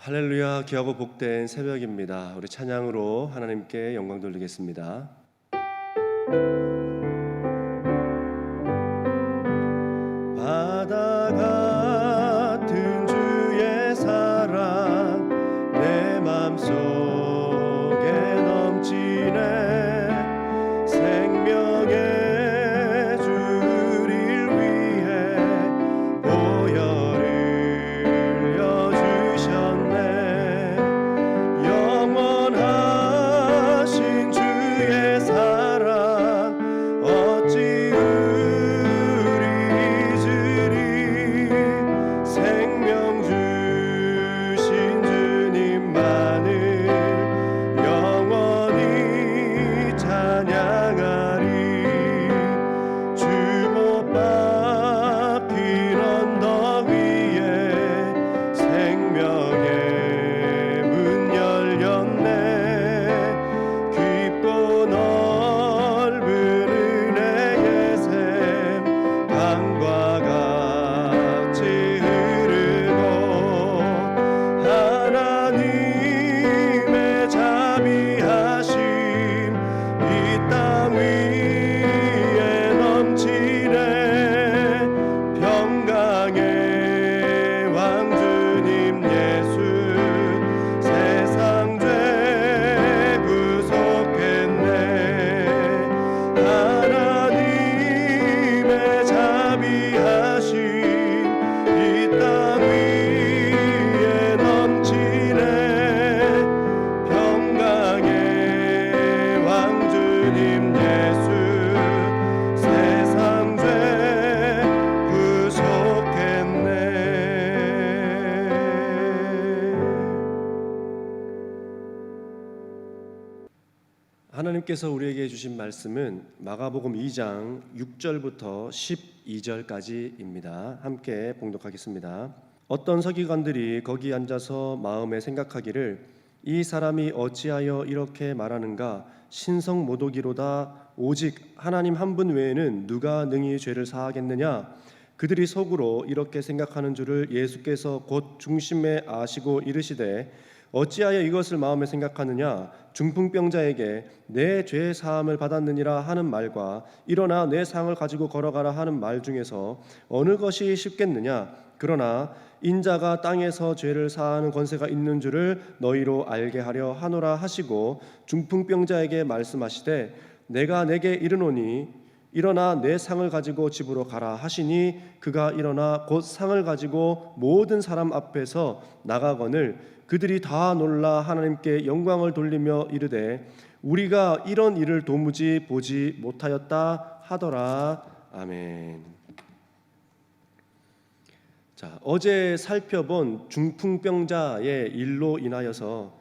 할렐루야, 귀하고 복된 새벽입니다. 우리 찬양으로 하나님께 영광 돌리겠습니다. 바다 같은 주의 사랑 내 맘속에 넘치네. 생명의 주를 위해 보혈을 흘려주셨네. 영원하신 주의 사랑 어찌 우리 잊으리. 생명 주신 주님만을 영원히 찬양하리. 주 못 박힌 언덕 위에 생명의 문 열렸네. 깊고 넓은 은혜의 샘 강과 같이 흐르고 하나님의 자비하심 이 땅 위에 넘치네. 평강의 왕 주님 예수 세상 죄 구속했네. 하나님의 자비하심 이 땅 위에 넘치네. 평강의 왕 주님 예수 세상 죄 구속했네. 하나님께서 우리에게 주신 말씀은 마가복음 2장 6절부터 12절까지입니다. 함께 봉독하겠습니다. 어떤 서기관들이 거기 앉아서 마음에 생각하기를 이 사람이 어찌하여 이렇게 말하는가. 신성모독이로다. 오직 하나님 한 분 외에는 누가 능히 죄를 사하겠느냐. 그들이 속으로 이렇게 생각하는 줄을 예수께서 곧 중심에 아시고 이르시되 어찌하여 이것을 마음에 생각하느냐. 중풍병자에게 내 죄 사함을 받았느니라 하는 말과 일어나 내 상을 가지고 걸어가라 하는 말 중에서 어느 것이 쉽겠느냐. 그러나 인자가 땅에서 죄를 사하는 권세가 있는 줄을 너희로 알게 하려 하노라 하시고 중풍병자에게 말씀하시되 내가 내게 이르노니 일어나 내 상을 가지고 집으로 가라 하시니 그가 일어나 곧 상을 가지고 모든 사람 앞에서 나가거늘 그들이 다 놀라 하나님께 영광을 돌리며 이르되 우리가 이런 일을 도무지 보지 못하였다 하더라. 아멘. 자, 어제 살펴본 중풍병자의 일로 인하여서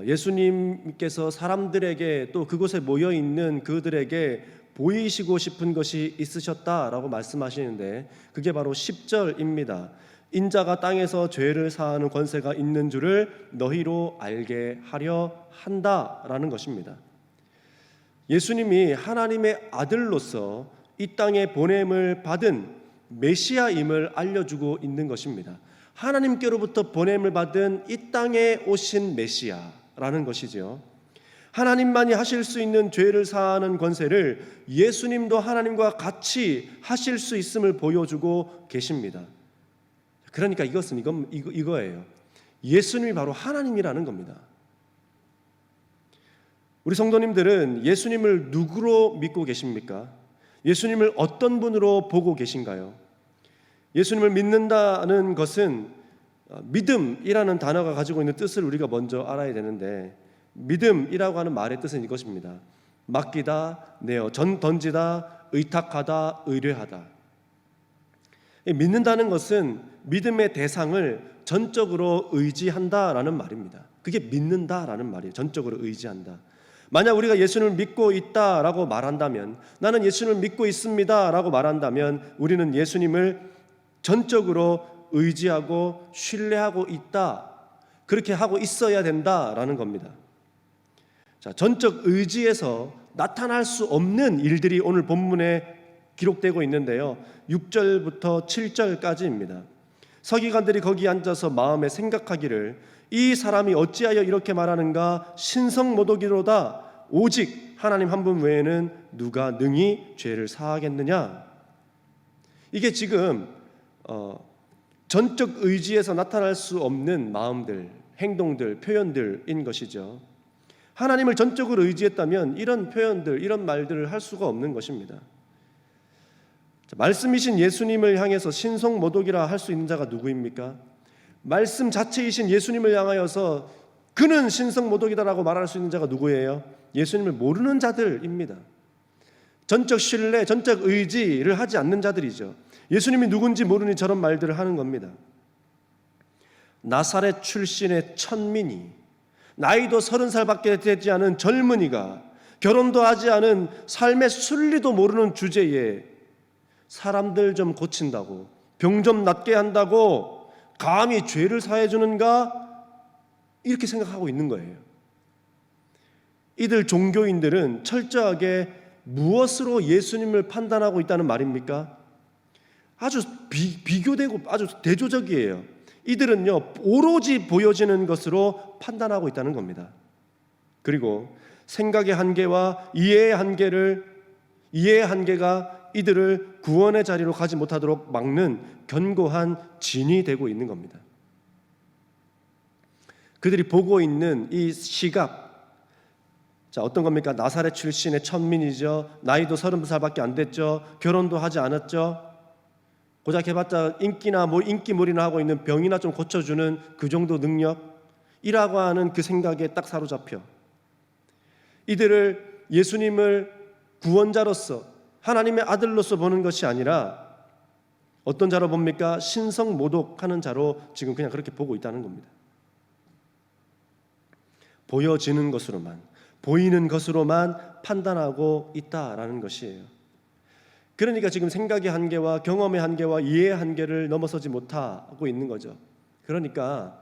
예수님께서 사람들에게 또 그곳에 모여 있는 그들에게 보이시고 싶은 것이 있으셨다라고 말씀하시는데 그게 바로 10절입니다. 인자가 땅에서 죄를 사하는 권세가 있는 줄을 너희로 알게 하려 한다라는 것입니다. 예수님이 하나님의 아들로서 이 땅에 보냄을 받은 메시아임을 알려주고 있는 것입니다. 하나님께로부터 보냄을 받은 이 땅에 오신 메시아라는 것이죠. 하나님만이 하실 수 있는 죄를 사하는 권세를 예수님도 하나님과 같이 하실 수 있음을 보여주고 계십니다. 그러니까 이것은 이거예요. 예수님이 바로 하나님이라는 겁니다. 우리 성도님들은 예수님을 누구로 믿고 계십니까? 예수님을 어떤 분으로 보고 계신가요? 예수님을 믿는다는 것은 믿음이라는 단어가 가지고 있는 뜻을 우리가 먼저 알아야 되는데 믿음이라고 하는 말의 뜻은 이것입니다. 맡기다, 내어, 던지다, 의탁하다, 의뢰하다. 믿는다는 것은 믿음의 대상을 전적으로 의지한다라는 말입니다. 그게 믿는다라는 말이에요. 전적으로 의지한다. 만약 우리가 예수님을 믿고 있다라고 말한다면, 나는 예수님을 믿고 있습니다라고 말한다면 우리는 예수님을 전적으로 의지하고 신뢰하고 있다, 그렇게 하고 있어야 된다라는 겁니다. 자, 전적 의지에서 나타날 수 없는 일들이 오늘 본문에 기록되고 있는데요, 6절부터 7절까지입니다. 서기관들이 거기 앉아서 마음에 생각하기를 이 사람이 어찌하여 이렇게 말하는가? 신성모독이로다. 오직 하나님 한 분 외에는 누가 능히 죄를 사하겠느냐? 이게 지금 전적 의지에서 나타날 수 없는 마음들, 행동들, 표현들인 것이죠. 하나님을 전적으로 의지했다면 이런 표현들, 이런 말들을 할 수가 없는 것입니다. 말씀이신 예수님을 향해서 신성모독이라 할 수 있는 자가 누구입니까? 말씀 자체이신 예수님을 향하여서 그는 신성모독이다라고 말할 수 있는 자가 누구예요? 예수님을 모르는 자들입니다. 전적 신뢰, 전적 의지를 하지 않는 자들이죠. 예수님이 누군지 모르니 저런 말들을 하는 겁니다. 나사렛 출신의 천민이, 나이도 30살밖에 되지 않은 젊은이가, 결혼도 하지 않은 삶의 순리도 모르는 주제에 사람들 좀 고친다고, 병 좀 낫게 한다고 감히 죄를 사해 주는가? 이렇게 생각하고 있는 거예요. 이들 종교인들은 철저하게 무엇으로 예수님을 판단하고 있다는 말입니까? 아주 비교되고 아주 대조적이에요. 이들은요, 오로지 보여지는 것으로 판단하고 있다는 겁니다. 그리고 생각의 한계와 이해의 한계가 이들을 구원의 자리로 가지 못하도록 막는 견고한 진이 되고 있는 겁니다. 그들이 보고 있는 이 시각, 자, 어떤 겁니까? 나사렛 출신의 천민이죠. 나이도 30살밖에 안 됐죠. 결혼도 하지 않았죠. 고작 해봤자 인기몰이나 하고 있는 병이나 좀 고쳐주는 그 정도 능력이라고 하는 그 생각에 딱 사로잡혀 이들을 예수님을 구원자로서 하나님의 아들로서 보는 것이 아니라 어떤 자로 봅니까? 신성모독하는 자로 지금 그냥 그렇게 보고 있다는 겁니다. 보여지는 것으로만, 보이는 것으로만 판단하고 있다라는 것이에요. 그러니까 지금 생각의 한계와 경험의 한계와 이해의 한계를 넘어서지 못하고 있는 거죠. 그러니까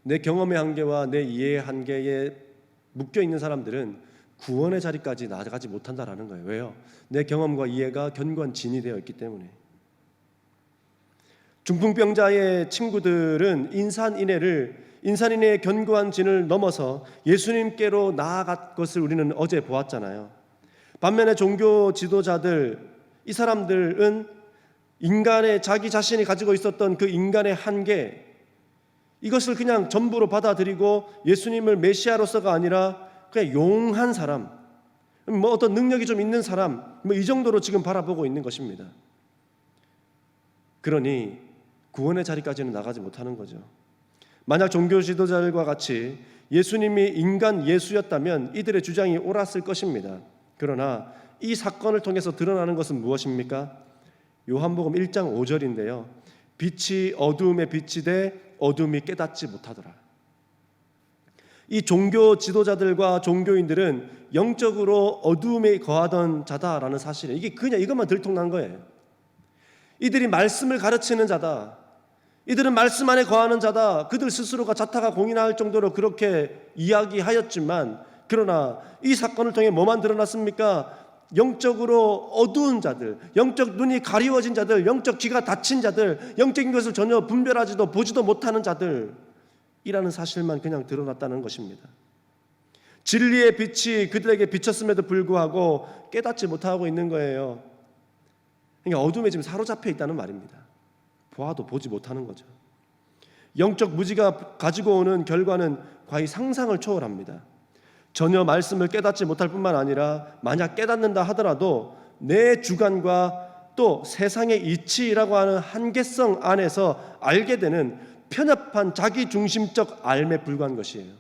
내 경험의 한계와 내 이해의 한계에 묶여 있는 사람들은 구원의 자리까지 나아가지 못한다라는 거예요. 왜요? 내 경험과 이해가 견고한 진이 되어 있기 때문에. 중풍병자의 친구들은 인산인해의 견고한 진을 넘어서 예수님께로 나아갈 것을 우리는 어제 보았잖아요. 반면에 종교 지도자들, 이 사람들은 인간의 자기 자신이 가지고 있었던 그 인간의 한계, 이것을 그냥 전부로 받아들이고 예수님을 메시아로서가 아니라 그냥 용한 사람, 어떤 능력이 좀 있는 사람, 이 정도로 지금 바라보고 있는 것입니다. 그러니 구원의 자리까지는 나가지 못하는 거죠. 만약 종교 지도자들과 같이 예수님이 인간 예수였다면 이들의 주장이 옳았을 것입니다. 그러나 이 사건을 통해서 드러나는 것은 무엇입니까? 요한복음 1장 5절인데요. 빛이 어두움에 비치되 어둠이 깨닫지 못하더라. 이 종교 지도자들과 종교인들은 영적으로 어두움에 거하던 자다라는 사실은 이게 그냥 이것만 들통난 거예요. 이들이 말씀을 가르치는 자다. 이들은 말씀 안에 거하는 자다. 그들 스스로가 자타가 공인할 정도로 그렇게 이야기하였지만, 그러나 이 사건을 통해 뭐만 드러났습니까? 영적으로 어두운 자들, 영적 눈이 가리워진 자들, 영적 귀가 닫힌 자들, 영적인 것을 전혀 분별하지도 보지도 못하는 자들이라는 사실만 그냥 드러났다는 것입니다. 진리의 빛이 그들에게 비쳤음에도 불구하고 깨닫지 못하고 있는 거예요. 그러니까 어둠에 지금 사로잡혀 있다는 말입니다. 보아도 보지 못하는 거죠. 영적 무지가 가지고 오는 결과는 과히 상상을 초월합니다. 전혀 말씀을 깨닫지 못할 뿐만 아니라 만약 깨닫는다 하더라도 내 주관과 또 세상의 이치라고 하는 한계성 안에서 알게 되는 편협한 자기중심적 알에 불과한 것이에요.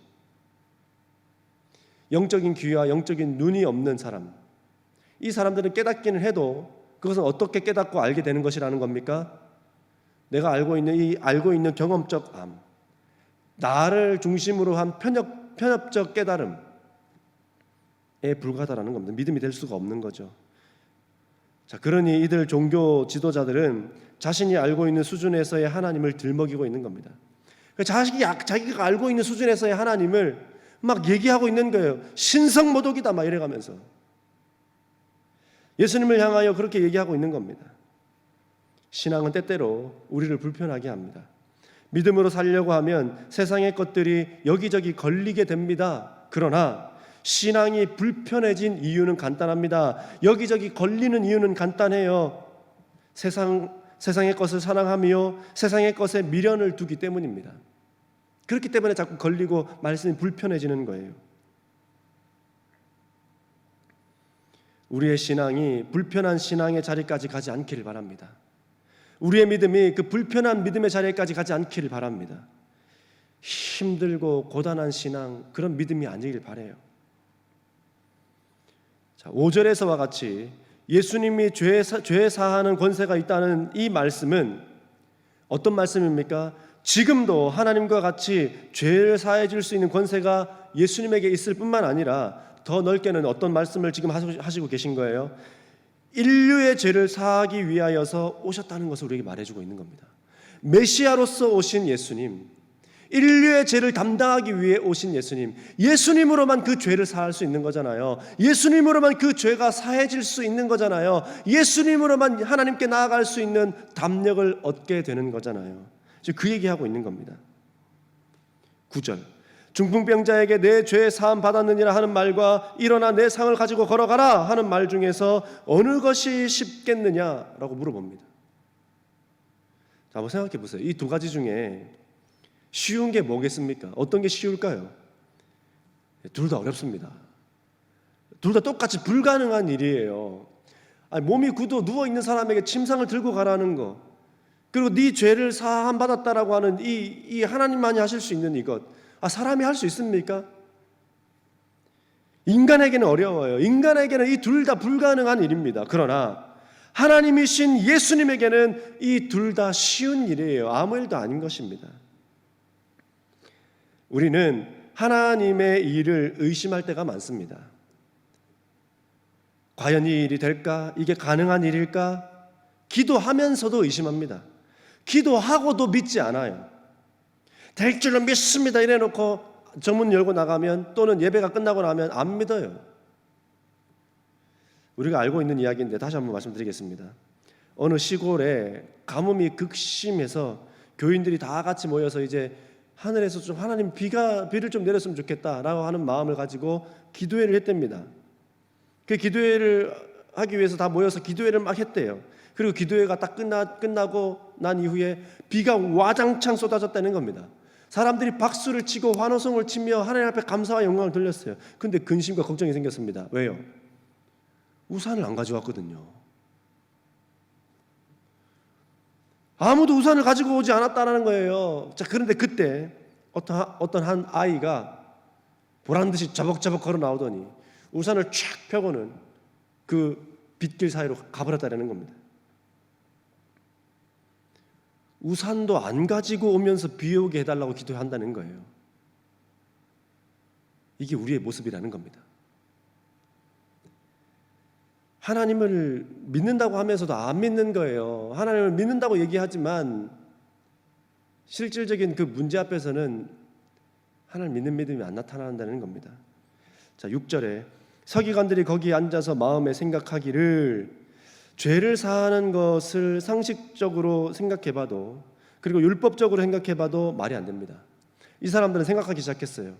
영적인 귀와 영적인 눈이 없는 사람, 이 사람들은 깨닫기는 해도 그것은 어떻게 깨닫고 알게 되는 것이라는 겁니까? 내가 알고 있는 경험적 암, 나를 중심으로 한 편협적 깨달음에 불과하다는 겁니다. 믿음이 될 수가 없는 거죠. 자, 그러니 이들 종교 지도자들은 자신이 알고 있는 수준에서의 하나님을 들먹이고 있는 겁니다. 자기가 알고 있는 수준에서의 하나님을 막 얘기하고 있는 거예요. 신성모독이다 막 이래가면서 예수님을 향하여 그렇게 얘기하고 있는 겁니다. 신앙은 때때로 우리를 불편하게 합니다. 믿음으로 살려고 하면 세상의 것들이 여기저기 걸리게 됩니다. 그러나 신앙이 불편해진 이유는 간단합니다. 여기저기 걸리는 이유는 간단해요. 세상의 것을 사랑하며 세상의 것에 미련을 두기 때문입니다. 그렇기 때문에 자꾸 걸리고 말씀이 불편해지는 거예요. 우리의 신앙이 불편한 신앙의 자리까지 가지 않기를 바랍니다. 우리의 믿음이 그 불편한 믿음의 자리까지 가지 않기를 바랍니다. 힘들고 고단한 신앙, 그런 믿음이 아니길 바라요. 자, 5절에서와 같이 예수님이 죄 사하는 권세가 있다는 이 말씀은 어떤 말씀입니까? 지금도 하나님과 같이 죄를 사해 줄 수 있는 권세가 예수님에게 있을 뿐만 아니라 더 넓게는 어떤 말씀을 지금 하시고 계신 거예요? 인류의 죄를 사하기 위하여서 오셨다는 것을 우리에게 말해주고 있는 겁니다. 메시아로서 오신 예수님, 인류의 죄를 담당하기 위해 오신 예수님, 예수님으로만 그 죄를 사할 수 있는 거잖아요. 예수님으로만 그 죄가 사해질 수 있는 거잖아요. 예수님으로만 하나님께 나아갈 수 있는 담력을 얻게 되는 거잖아요. 지금 그 얘기하고 있는 겁니다. 9절, 중풍병자에게 내 죄 사함 받았느니라 하는 말과 일어나 내 상을 가지고 걸어가라 하는 말 중에서 어느 것이 쉽겠느냐라고 물어봅니다. 자, 한번 생각해 보세요. 이 두 가지 중에 쉬운 게 뭐겠습니까? 어떤 게 쉬울까요? 둘 다 어렵습니다. 둘 다 똑같이 불가능한 일이에요. 아니, 몸이 굳어 누워있는 사람에게 침상을 들고 가라는 거, 그리고 네 죄를 사함 받았다라고 하는 이 하나님만이 하실 수 있는 이것, 사람이 할 수 있습니까? 인간에게는 어려워요. 인간에게는 이 둘 다 불가능한 일입니다. 그러나 하나님이신 예수님에게는 이 둘 다 쉬운 일이에요. 아무 일도 아닌 것입니다. 우리는 하나님의 일을 의심할 때가 많습니다. 과연 이 일이 될까? 이게 가능한 일일까? 기도하면서도 의심합니다. 기도하고도 믿지 않아요. 될 줄로 믿습니다 이래놓고 정문 열고 나가면, 또는 예배가 끝나고 나면 안 믿어요. 우리가 알고 있는 이야기인데 다시 한번 말씀드리겠습니다. 어느 시골에 가뭄이 극심해서 교인들이 다 같이 모여서 이제 하늘에서 좀 하나님 비를 좀 내렸으면 좋겠다라고 하는 마음을 가지고 기도회를 했답니다. 그 기도회를 하기 위해서 다 모여서 기도회를 막 했대요. 그리고 기도회가 딱 끝나고 난 이후에 비가 와장창 쏟아졌다는 겁니다. 사람들이 박수를 치고 환호성을 치며 하나님 앞에 감사와 영광을 돌렸어요. 근데 근심과 걱정이 생겼습니다. 왜요? 우산을 안 가져왔거든요. 아무도 우산을 가지고 오지 않았다는 거예요. 자, 그런데 그때 어떤 한 아이가 보란듯이 자벅자벅 걸어 나오더니 우산을 쫙 펴고는 그 빗길 사이로 가버렸다는 겁니다. 우산도 안 가지고 오면서 비 오게 해달라고 기도한다는 거예요. 이게 우리의 모습이라는 겁니다. 하나님을 믿는다고 하면서도 안 믿는 거예요. 하나님을 믿는다고 얘기하지만 실질적인 그 문제 앞에서는 하나님 믿는 믿음이 안 나타난다는 겁니다. 자, 6절에 서기관들이 거기 앉아서 마음에 생각하기를, 죄를 사하는 것을 상식적으로 생각해봐도, 그리고 율법적으로 생각해봐도 말이 안 됩니다. 이 사람들은 생각하기 시작했어요.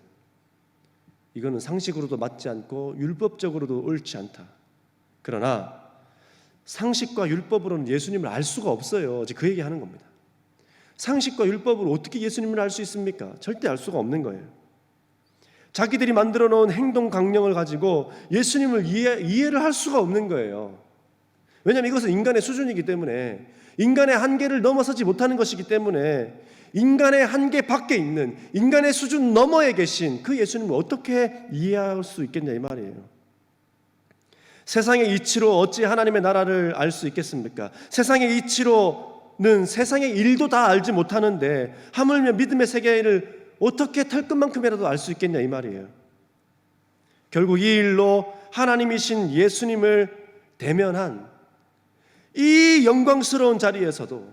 이거는 상식으로도 맞지 않고 율법적으로도 옳지 않다. 그러나 상식과 율법으로는 예수님을 알 수가 없어요. 그 얘기하는 겁니다. 상식과 율법으로 어떻게 예수님을 알 수 있습니까? 절대 알 수가 없는 거예요. 자기들이 만들어 놓은 행동 강령을 가지고 예수님을 이해를 할 수가 없는 거예요. 왜냐하면 이것은 인간의 수준이기 때문에, 인간의 한계를 넘어서지 못하는 것이기 때문에, 인간의 한계 밖에 있는, 인간의 수준 너머에 계신 그 예수님을 어떻게 이해할 수 있겠냐 이 말이에요. 세상의 이치로 어찌 하나님의 나라를 알 수 있겠습니까? 세상의 이치로는 세상의 일도 다 알지 못하는데 하물며 믿음의 세계를 어떻게 털끝만큼이라도 알 수 있겠냐 이 말이에요. 결국 이 일로 하나님이신 예수님을 대면한 이 영광스러운 자리에서도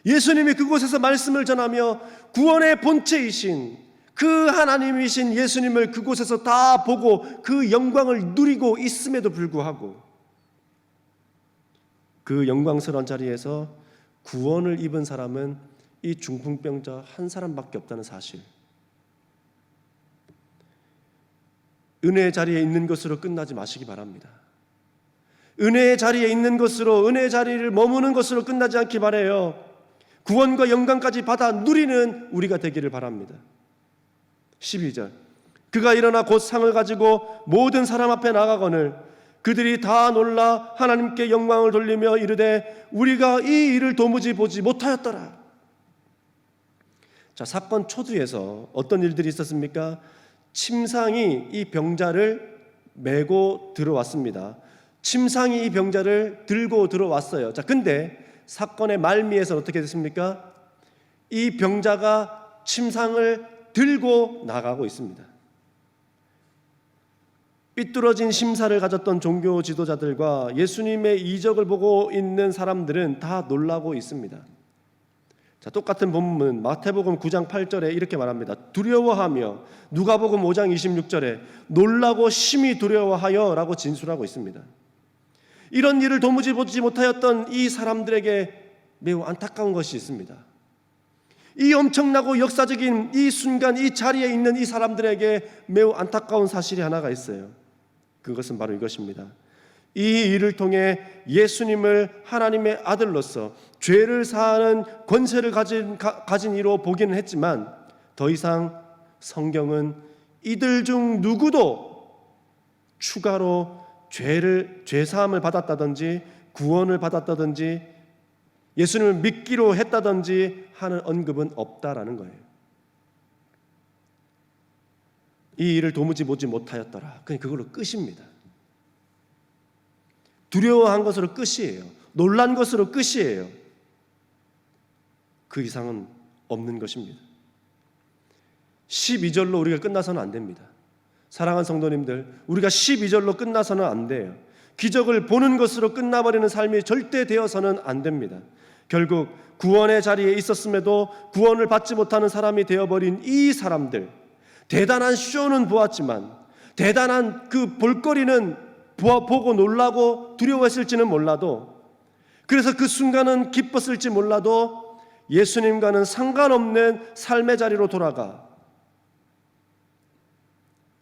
예수님이 그곳에서 말씀을 전하며 구원의 본체이신 그 하나님이신 예수님을 그곳에서 다 보고 그 영광을 누리고 있음에도 불구하고 그 영광스러운 자리에서 구원을 입은 사람은 이 중풍병자 한 사람밖에 없다는 사실. 은혜의 자리에 있는 것으로 끝나지 마시기 바랍니다. 은혜의 자리에 있는 것으로, 은혜의 자리를 머무는 것으로 끝나지 않기 바라요. 구원과 영광까지 받아 누리는 우리가 되기를 바랍니다. 12절, 그가 일어나 곧 상을 가지고 모든 사람 앞에 나가거늘 그들이 다 놀라 하나님께 영광을 돌리며 이르되 우리가 이 일을 도무지 보지 못하였더라. 자, 사건 초두에서 어떤 일들이 있었습니까? 침상이 이 병자를 메고 들어왔습니다. 침상이 이 병자를 들고 들어왔어요. 자, 근데 사건의 말미에서 어떻게 됐습니까? 이 병자가 침상을 들고 나가고 있습니다. 삐뚤어진 심사를 가졌던 종교 지도자들과 예수님의 이적을 보고 있는 사람들은 다 놀라고 있습니다. 자, 똑같은 본문 마태복음 9장 8절에 이렇게 말합니다. 두려워하며, 누가복음 5장 26절에 놀라고 심히 두려워하여 라고 진술하고 있습니다. 이런 일을 도무지 보지 못하였던 이 사람들에게 매우 안타까운 것이 있습니다. 이 엄청나고 역사적인 이 순간, 이 자리에 있는 이 사람들에게 매우 안타까운 사실이 하나가 있어요. 그것은 바로 이것입니다. 이 일을 통해 예수님을 하나님의 아들로서 죄를 사하는 권세를 가진 이로 보기는 했지만 더 이상 성경은 이들 중 누구도 추가로 죄 사함을 받았다든지 구원을 받았다든지 예수님을 믿기로 했다든지 하는 언급은 없다라는 거예요. 이 일을 도무지 보지 못하였더라. 그냥 그걸로 끝입니다. 두려워한 것으로 끝이에요. 놀란 것으로 끝이에요. 그 이상은 없는 것입니다. 12절로 우리가 끝나서는 안 됩니다. 사랑하는 성도님들, 우리가 12절로 끝나서는 안 돼요. 기적을 보는 것으로 끝나버리는 삶이 절대 되어서는 안 됩니다. 결국 구원의 자리에 있었음에도 구원을 받지 못하는 사람이 되어버린 이 사람들, 대단한 쇼는 보았지만 대단한 그 볼거리는 보고 놀라고 두려워했을지는 몰라도, 그래서 그 순간은 기뻤을지 몰라도 예수님과는 상관없는 삶의 자리로 돌아가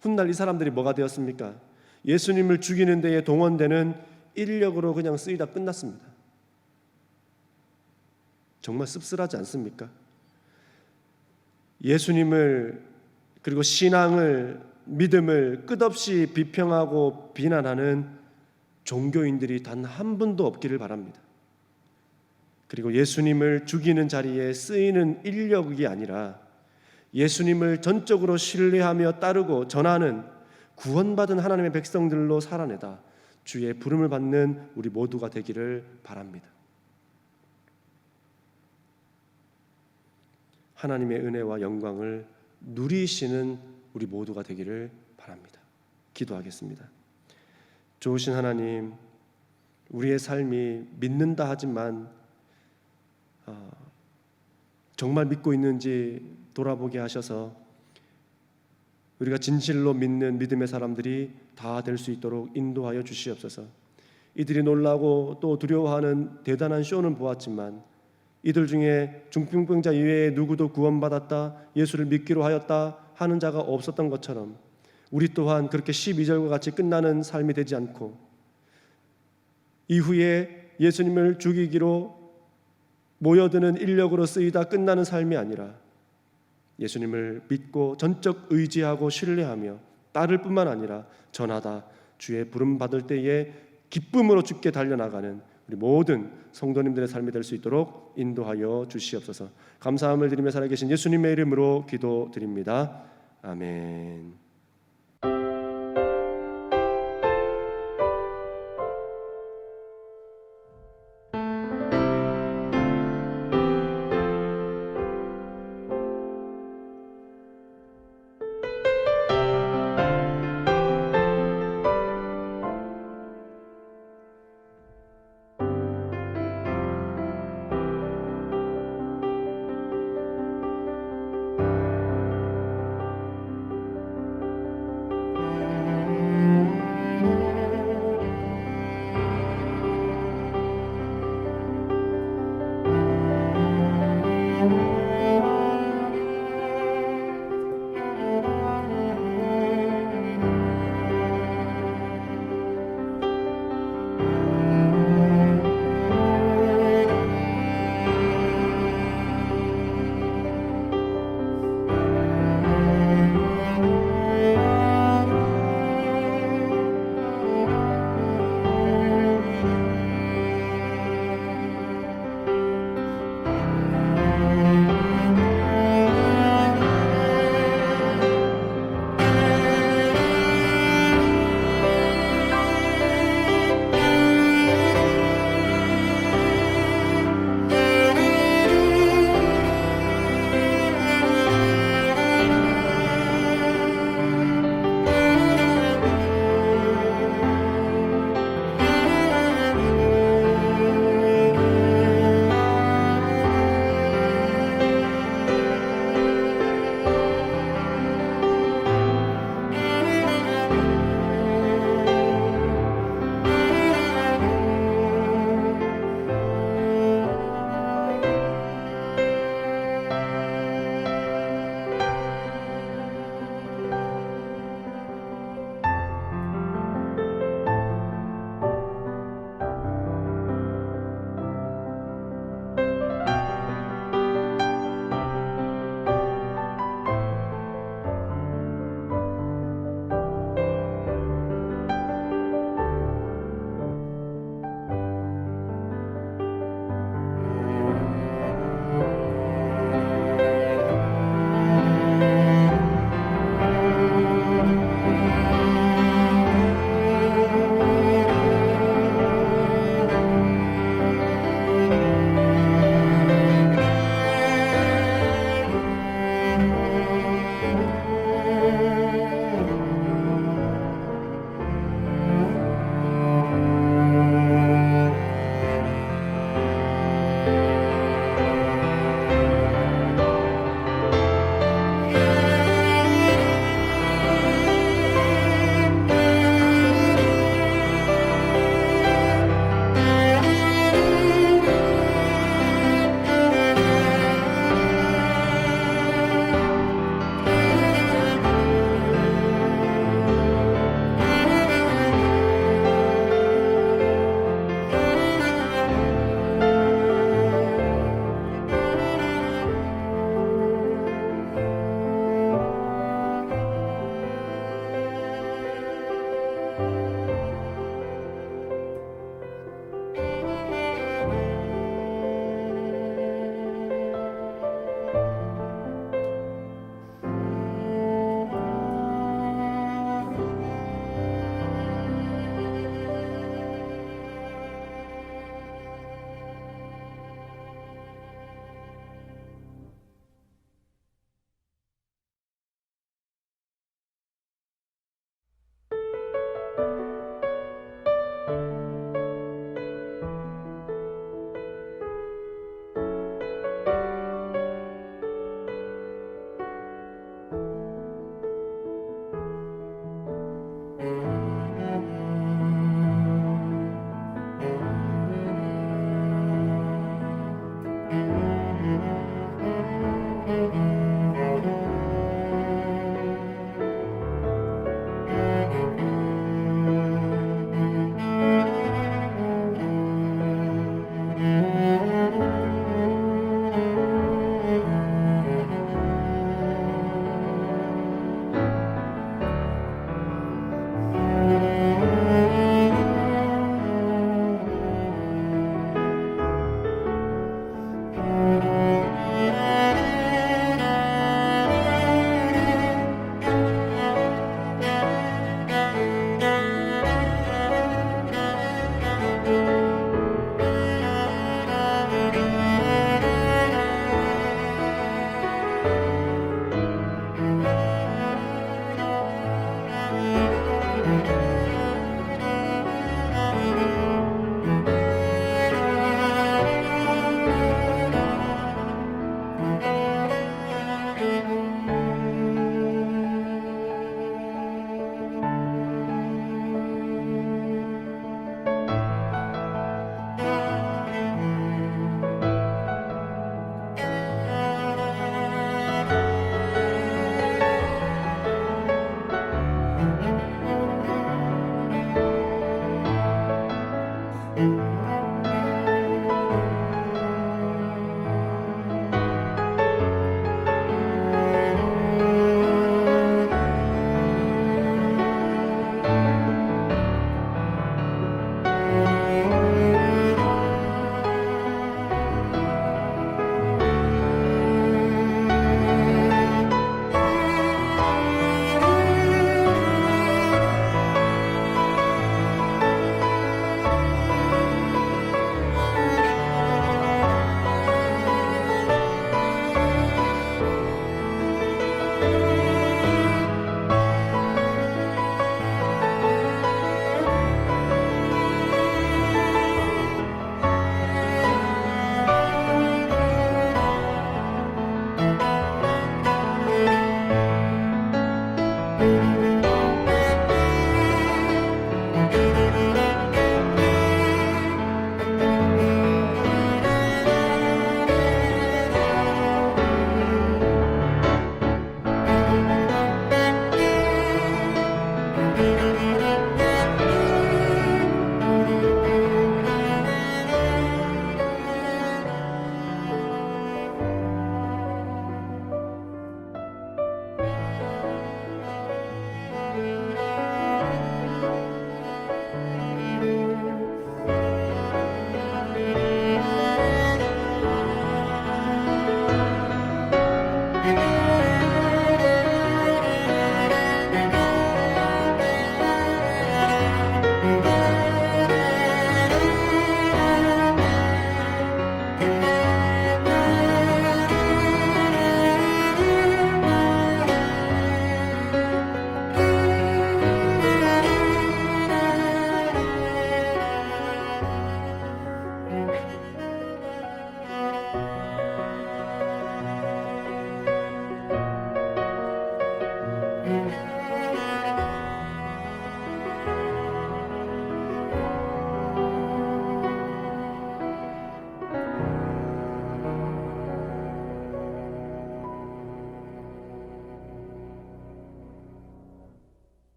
훗날 이 사람들이 뭐가 되었습니까? 예수님을 죽이는 데에 동원되는 인력으로 그냥 쓰이다 끝났습니다. 정말 씁쓸하지 않습니까? 예수님을, 그리고 신앙을, 믿음을 끝없이 비평하고 비난하는 종교인들이 단 한 분도 없기를 바랍니다. 그리고 예수님을 죽이는 자리에 쓰이는 인력이 아니라 예수님을 전적으로 신뢰하며 따르고 전하는 구원받은 하나님의 백성들로 살아내다 주의 부름을 받는 우리 모두가 되기를 바랍니다. 하나님의 은혜와 영광을 누리시는 우리 모두가 되기를 바랍니다. 기도하겠습니다. 좋으신 하나님, 우리의 삶이 믿는다 하지만 정말 믿고 있는지 돌아보게 하셔서 우리가 진실로 믿는 믿음의 사람들이 다 될 수 있도록 인도하여 주시옵소서. 이들이 놀라고 또 두려워하는 대단한 쇼는 보았지만 이들 중에 중풍병자 이외에 누구도 구원받았다, 예수를 믿기로 하였다 하는 자가 없었던 것처럼 우리 또한 그렇게 12절과 같이 끝나는 삶이 되지 않고 이후에 예수님을 죽이기로 모여드는 인력으로 쓰이다 끝나는 삶이 아니라 예수님을 믿고 전적 의지하고 신뢰하며 따를 뿐만 아니라 전하다 주의 부름 받을 때에 기쁨으로 주께 달려나가는 우리 모든 성도님들의 삶이 될 수 있도록 인도하여 주시옵소서. 감사함을 드리며 살아계신 예수님의 이름으로 기도드립니다. 아멘.